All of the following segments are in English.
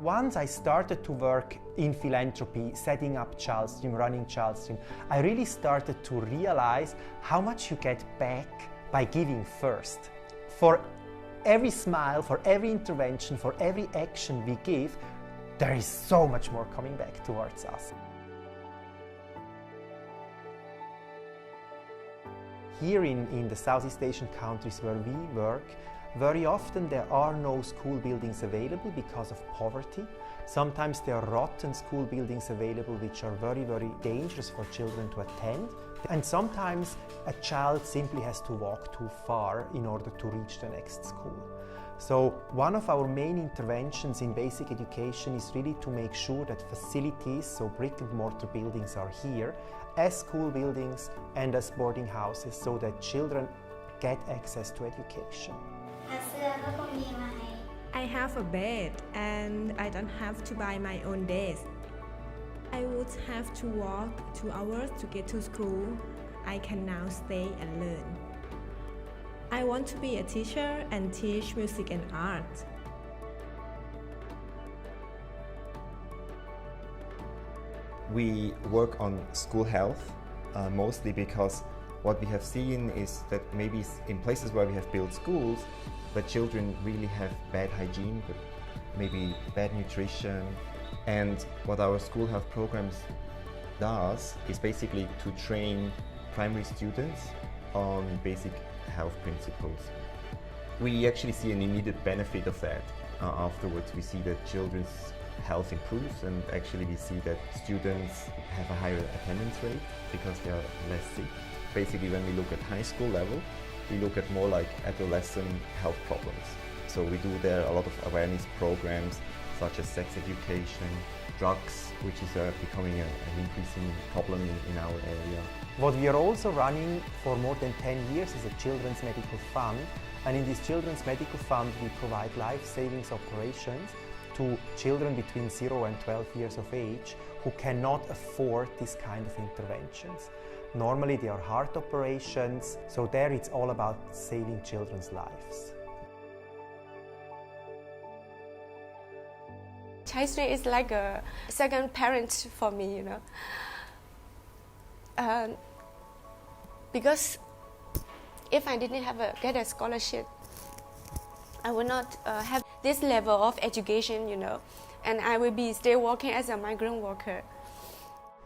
Once I started to work in philanthropy, setting up Childstream, running Childstream, I really started to realize how much you get back by giving first. For every smile, for every intervention, for every action we give, there is so much more coming back towards us. Here in the Southeast Asian countries where we work, very often there are no school buildings available because of poverty. Sometimes there are rotten school buildings available which are very, very dangerous for children to attend. And sometimes a child simply has to walk too far in order to reach the next school. So one of our main interventions in basic education is really to make sure that facilities, so brick and mortar buildings, are here as school buildings and as boarding houses so that children get access to education. I have a bed and I don't have to buy my own desk. I would have to walk 2 hours to get to school. I can now stay and learn. I want to be a teacher and teach music and art. We work on school health, mostly because what we have seen is that maybe in places where we have built schools, but children really have bad hygiene, but maybe bad nutrition. And what our school health programs does is basically to train primary students on basic health principles. We actually see an immediate benefit of that. Afterwards, we see that children's health improves, and actually we see that students have a higher attendance rate because they are less sick. Basically, when we look at high school level, we look at more like adolescent health problems. So we do there a lot of awareness programs such as sex education, drugs, which is becoming an increasing problem in our area. What we are also running for more than 10 years is a children's medical fund, and in this children's medical fund we provide life savings operations to children between 0 and 12 years of age who cannot afford this kind of interventions. Normally they are heart operations, so there it's all about saving children's lives. Charities is like a second parent for me, you know. Because if I didn't get a scholarship, I would not have this level of education, you know, and I will be still working as a migrant worker.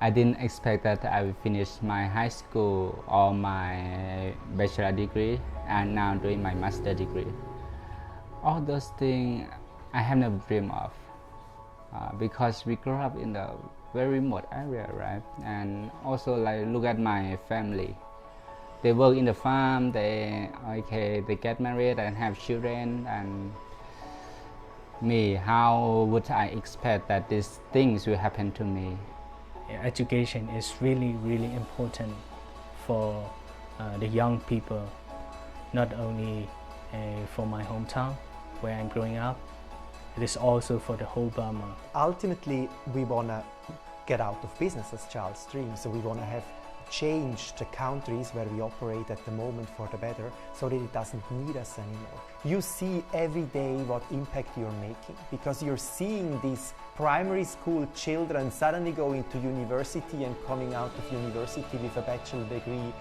I didn't expect that I would finish my high school or my bachelor degree and now doing my master degree. All those things I have never dreamed of because we grew up in a very remote area, right? And also like look at my family. They work in the farm, they get married and have children, and me, how would I expect that these things will happen to me? Education is really, really important for the young people, not only for my hometown where I'm growing up, it is also for the whole Burma. Ultimately, we want to get out of business as Childstream, so we want to have changed the countries where we operate at the moment for the better, so that it doesn't need us anymore. You see every day what impact you're making, because you're seeing these primary school children suddenly going to university and coming out of university with a bachelor degree,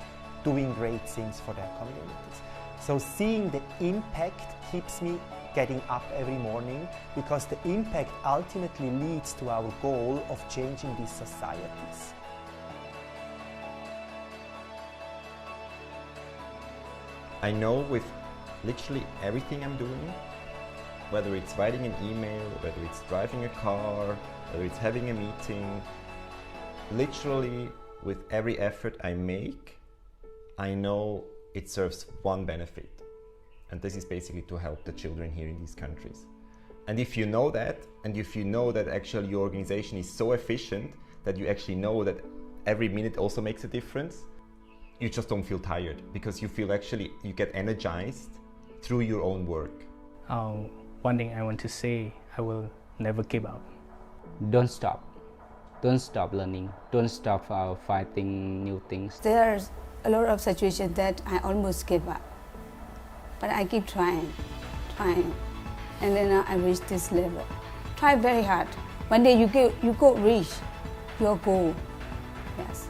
doing great things for their communities. So seeing the impact keeps me getting up every morning, because the impact ultimately leads to our goal of changing these societies. I know with literally everything I'm doing, whether it's writing an email, whether it's driving a car, whether it's having a meeting, literally with every effort I make, I know it serves one benefit. And this is basically to help the children here in these countries. And if you know that, and if you know that actually your organization is so efficient that you actually know that every minute also makes a difference, you just don't feel tired, because you feel actually, you get energized through your own work. One thing I want to say, I will never give up. Don't stop. Don't stop learning. Don't stop fighting new things. There's a lot of situations that I almost give up. But I keep trying. And then I reach this level. try very hard. One day you go reach your goal. Yes.